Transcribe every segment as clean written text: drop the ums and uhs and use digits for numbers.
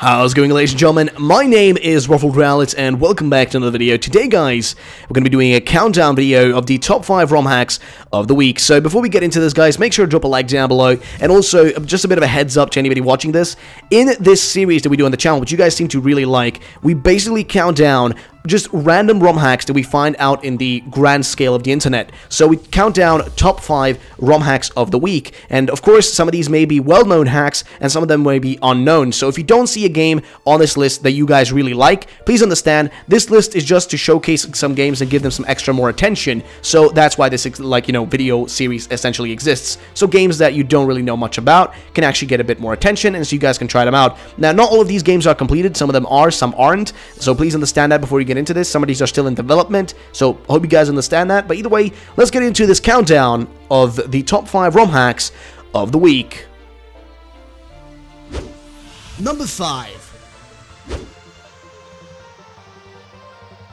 How's it going, ladies and gentlemen? My name is Ruffled Rowlet, and welcome back to another video. Today, guys, we're going to be doing a countdown video of the top 5 ROM hacks of the week. So before we get into this, guys, make sure to drop a like down below, and also just a bit of a heads up to anybody watching this. In this series that we do on the channel, which you guys seem to really like, we basically count down just random ROM hacks that we find out in the grand scale of the internet. So we count down top 5 ROM hacks of the week, and of course some of these may be well-known hacks and some of them may be unknown. So if you don't see a game on this list that you guys really like, please understand this list is just to showcase some games and give them some extra more attention. So that's why this video series essentially exists. So games that you don't really know much about can actually get a bit more attention, and so you guys can try them out. Now, not all of these games are completed, some of them are, some aren't, so please understand that before you get into this. Some of these are still in development, so hope you guys understand that. But either way, let's get into this countdown of the top 5 ROM hacks of the week. Number 5.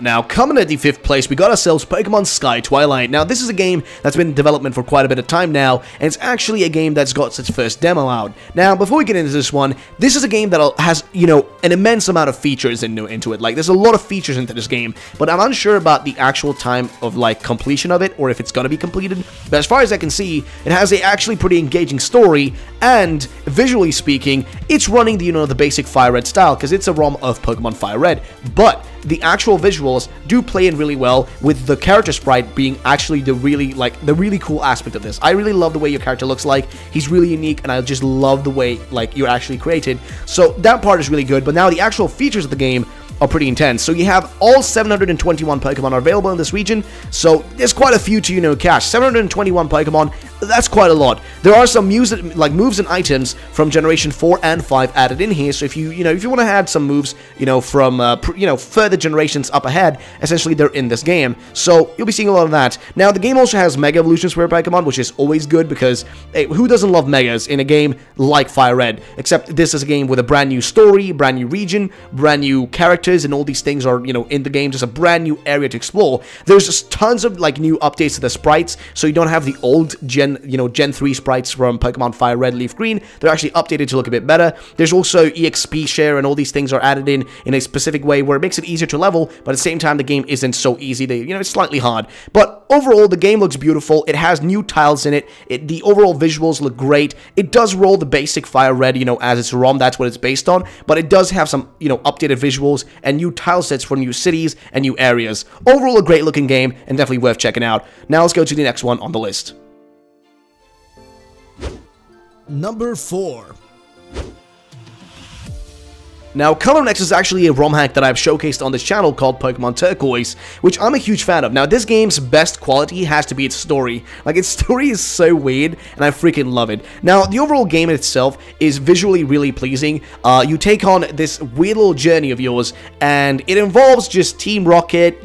Now, coming at the 5th place, we got ourselves Pokémon Sky Twilight. Now, this is a game that's been in development for quite a bit of time now, and it's actually a game that's got its first demo out. Now, before we get into this one, this is a game that has, an immense amount of features into it. Like, there's a lot of features into this game, but I'm unsure about the actual time of, completion of it, or if it's gonna be completed. But as far as I can see, it has a actually pretty engaging story, and visually speaking, it's running the basic Fire Red style, because it's a ROM of Pokemon Fire Red. But the actual visuals do play in really well, with the character sprite being actually the really cool aspect of this. I really love the way your character looks like. He's really unique, and I just love the way you're actually created. So that part is really good. But now the actual features of the game are pretty intense. So you have all 721 Pokemon are available in this region, so there's quite a few to catch. 721 Pokemon, that's quite a lot. There are some moves and items from Generation 4 and 5 added in here, so if you want to add some moves, from further generations up ahead, essentially they're in this game. So you'll be seeing a lot of that. Now, the game also has Mega Evolutions for Pokemon, which is always good because, hey, who doesn't love Megas in a game like Fire Red? Except this is a game with a brand new story, brand new region, brand new characters, and all these things are, in the game, just a brand new area to explore. There's just tons of, new updates to the sprites, so you don't have the old Gen 3 sprites from Pokemon Fire Red, Leaf Green. They're actually updated to look a bit better. There's also EXP share, and all these things are added in a specific way where it makes it easier to level, but at the same time, the game isn't so easy. It's slightly hard. But overall, the game looks beautiful. It has new tiles in it. The overall visuals look great. It does roll the basic Fire Red, as its ROM. That's what it's based on, but it does have some, updated visuals and new tile sets for new cities and new areas. Overall, a great looking game and definitely worth checking out. Now let's go to the next one on the list. Number 4. Now, coming up next is actually a ROM hack that I've showcased on this channel called Pokemon Turquoise, which I'm a huge fan of. Now, this game's best quality has to be its story. Its story is so weird, and I freaking love it. Now, the overall game itself is visually really pleasing. You take on this weird little journey of yours, and it involves just Team Rocket,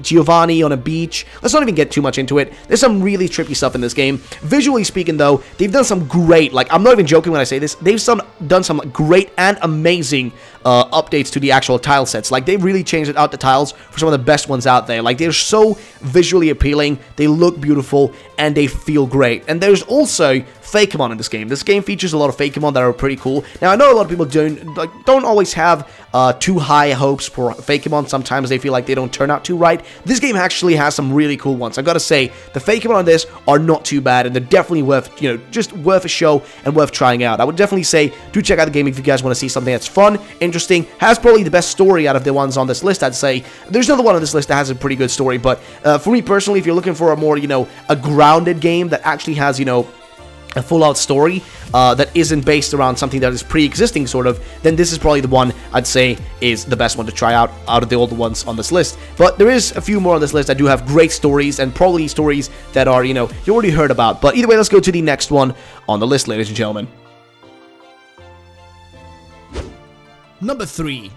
Giovanni on a beach. Let's not even get too much into it. There's some really trippy stuff in this game. Visually speaking, though, they've done some great, I'm not even joking when I say this, they've done some great and amazing updates to the actual tile sets. They've really changed out the tiles for some of the best ones out there. They're so visually appealing, they look beautiful, and they feel great. And there's also Fakemon in this game. This game features a lot of Fakemon that are pretty cool. Now, I know a lot of people don't always have too high hopes for Fakemon. Sometimes they feel like they don't turn out too right. This game actually has some really cool ones. I've got to say, the Fakemon on this are not too bad, and they're definitely worth, just worth a show and worth trying out. I would definitely say, do check out the game if you guys want to see something that's fun, interesting, has probably the best story out of the ones on this list, I'd say. There's another one on this list that has a pretty good story, but for me personally, if you're looking for a more, a grounded game that actually has, a full-out story that isn't based around something that is pre-existing, sort of, then this is probably the one I'd say is the best one to try out of the older ones on this list. But there is a few more on this list that do have great stories, and probably stories that are, you already heard about. But either way, let's go to the next one on the list, ladies and gentlemen. Number 3.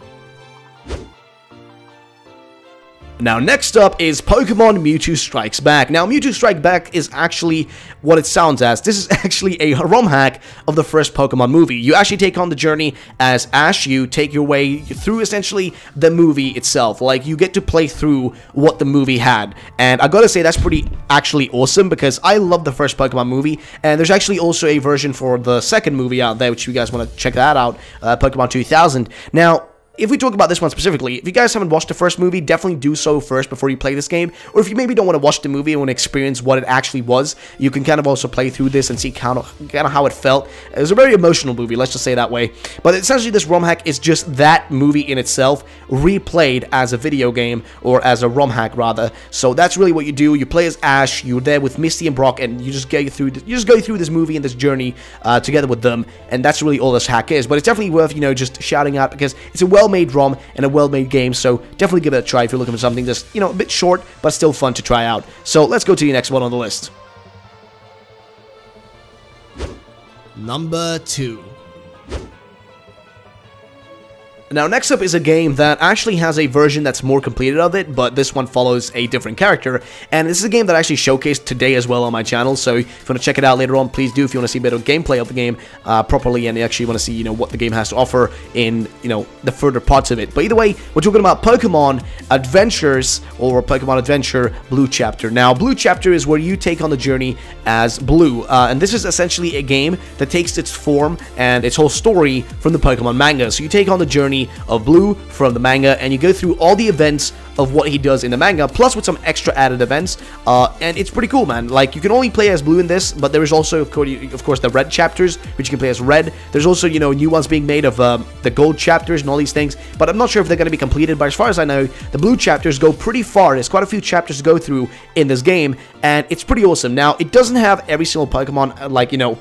Now, next up is Pokemon Mewtwo Strikes Back. Now, Mewtwo Strikes Back is actually what it sounds as. This is actually a ROM hack of the first Pokemon movie. You actually take on the journey as Ash. You take your way through essentially the movie itself. Like, you get to play through what the movie had. And I gotta say, that's pretty actually awesome because I love the first Pokemon movie. And there's actually also a version for the second movie out there, which you guys want to check that out, Pokemon 2000. Now, if we talk about this one specifically, if you guys haven't watched the first movie, definitely do so first before you play this game. Or if you maybe don't want to watch the movie and want to experience what it actually was, you can kind of also play through this and see kind of how it felt. It was a very emotional movie, let's just say that way. But essentially, this ROM hack is just that movie in itself, replayed as a video game, or as a ROM hack rather. So that's really what you do. You play as Ash, you're there with Misty and Brock, and you just go through this movie and this journey together with them. And that's really all this hack is. But it's definitely worth, you know, just shouting out because it's a well-made ROM and a well-made game, so definitely give it a try if you're looking for something just, you know, a bit short, but still fun to try out. So let's go to the next one on the list. Number 2. Now, next up is a game that actually has a version that's more completed of it, but this one follows a different character, and this is a game that I actually showcased today as well on my channel, so if you want to check it out later on, please do if you want to see a bit of gameplay of the game properly, and you actually want to see, you know, what the game has to offer in, you know, the further parts of it. But either way, we're talking about Pokemon Adventures, or Pokemon Adventure Blue Chapter. Now, Blue Chapter is where you take on the journey as Blue, and this is essentially a game that takes its form and its whole story from the Pokemon manga. So you take on the journey of Blue from the manga, and you go through all the events of what he does in the manga, plus with some extra added events, and it's pretty cool, man. Like, you can only play as Blue in this, but there is also, of course, the Red chapters, which you can play as Red. There's also, you know, new ones being made of the Gold chapters and all these things, but I'm not sure if they're going to be completed, but as far as I know, the Blue chapters go pretty far. There's quite a few chapters to go through in this game, and it's pretty awesome. Now, it doesn't have every single Pokemon, like, you know,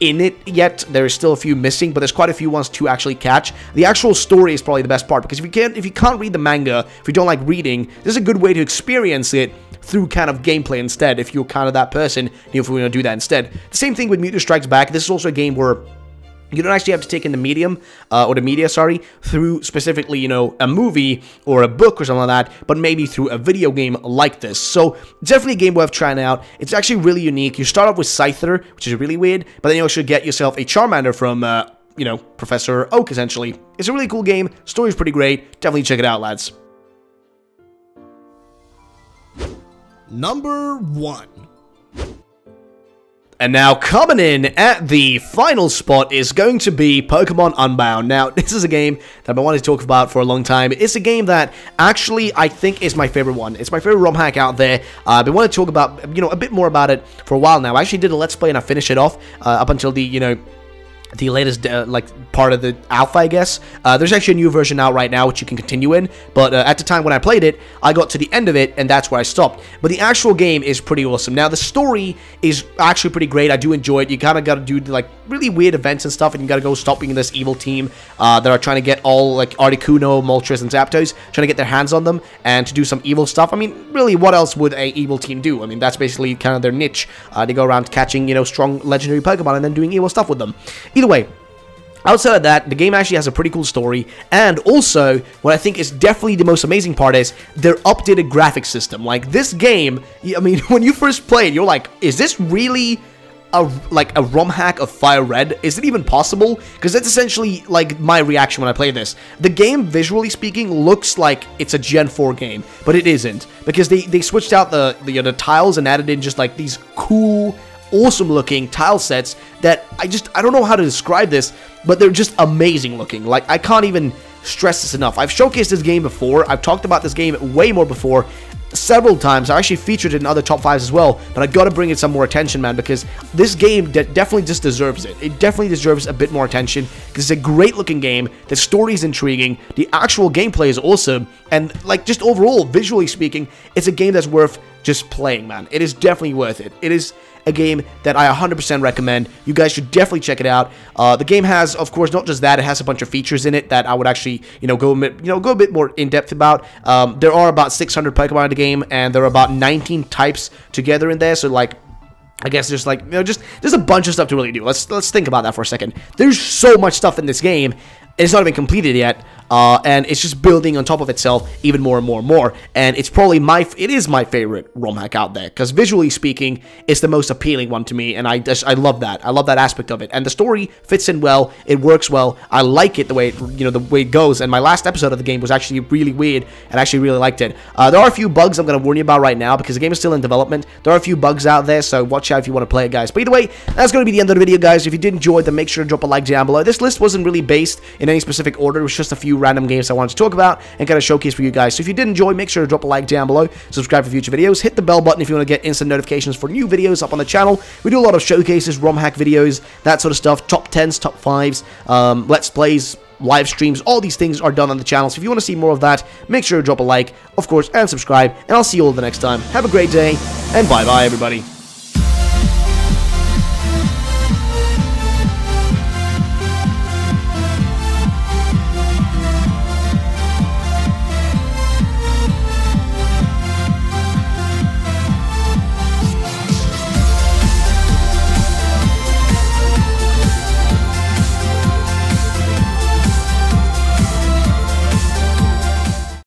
in it yet. There is still a few missing, but there's quite a few ones to actually catch. The actual story is probably the best part, because if you can't read the manga, if you don't like reading, this is a good way to experience it through kind of gameplay instead, if you're kind of that person, if we want to do that instead. The same thing with Mewtwo Strikes Back. This is also a game where you don't actually have to take in the medium, or the media, sorry, through specifically, you know, a movie or a book or something like that, but maybe through a video game like this. So, definitely a game worth trying out. It's actually really unique. You start off with Scyther, which is really weird, but then you also get yourself a Charmander from, you know, Professor Oak, essentially. It's a really cool game. Story's pretty great. Definitely check it out, lads. Number 1. And now, coming in at the final spot is going to be Pokemon Unbound. Now, this is a game that I've been wanting to talk about for a long time. It's a game that actually I think is my favorite one. It's my favorite ROM hack out there. I've been wanting to talk about, you know, a bit more about it for a while now. I actually did a Let's Play and I finished it off up until the, you know, the latest, like, part of the alpha, I guess. There's actually a new version out right now, which you can continue in, but at the time when I played it, I got to the end of it, and that's where I stopped. But the actual game is pretty awesome. Now, the story is actually pretty great. I do enjoy it. You kind of got to do, like, really weird events and stuff, and you got to go stopping this evil team that are trying to get all, like, Articuno, Moltres, and Zapdos, trying to get their hands on them, and to do some evil stuff. I mean, really, what else would a evil team do? I mean, that's basically kind of their niche. They go around catching, you know, strong legendary Pokemon and then doing evil stuff with them. Either way, outside of that, the game actually has a pretty cool story, and also, what I think is definitely the most amazing part is their updated graphics system. Like, this game, I mean, when you first play it, you're like, is this really like a ROM hack of Fire Red? Is it even possible? Because that's essentially like my reaction when I play this. The game, visually speaking, looks like it's a Gen 4 game, but it isn't, because they switched out the tiles and added in just like these cool, awesome looking tile sets that I don't know how to describe this, but they're just amazing looking. Like, I can't even stress this enough. I've showcased this game before. I've talked about this game way more before, several times. I actually featured it in other top 5s as well, but I gotta bring it some more attention, man, because this game definitely just deserves it. It definitely deserves a bit more attention, because it's a great looking game, the story is intriguing, the actual gameplay is awesome, and like, just overall, visually speaking, it's a game that's worth just playing, man. It is definitely worth it. It is a game that I 100% recommend. You guys should definitely check it out. The game has, of course, not just that, it has a bunch of features in it that I would actually, go a bit more in depth about. There are about 600 Pokemon in the game, and there are about 19 types together in there. So, like, I guess there's like, there's a bunch of stuff to really do. Let's think about that for a second. There's so much stuff in this game. It's not even completed yet. and it's just building on top of itself even more and more and more, and it's probably it is my favorite ROM hack out there, because visually speaking, it's the most appealing one to me, and I love that. I love that aspect of it, and the story fits in well, it works well, I like it the way it goes, and my last episode of the game was actually really weird, and I actually really liked it. There are a few bugs I'm going to warn you about right now, because the game is still in development. There are a few bugs out there, so watch out if you want to play it, guys. But either way, that's going to be the end of the video, guys. If you did enjoy, then make sure to drop a like down below. This list wasn't really based in any specific order, it was just a few random games I wanted to talk about and kind of showcase for you guys. So if you did enjoy, make sure to drop a like down below, subscribe for future videos, hit the bell button if you want to get instant notifications for new videos up on the channel. We do a lot of showcases, ROM hack videos, that sort of stuff, top 10s, top 5s, let's plays, live streams, all these things are done on the channel. So if you want to see more of that, make sure to drop a like, of course, and subscribe, and I'll see you all the next time. Have a great day, and bye-bye, everybody.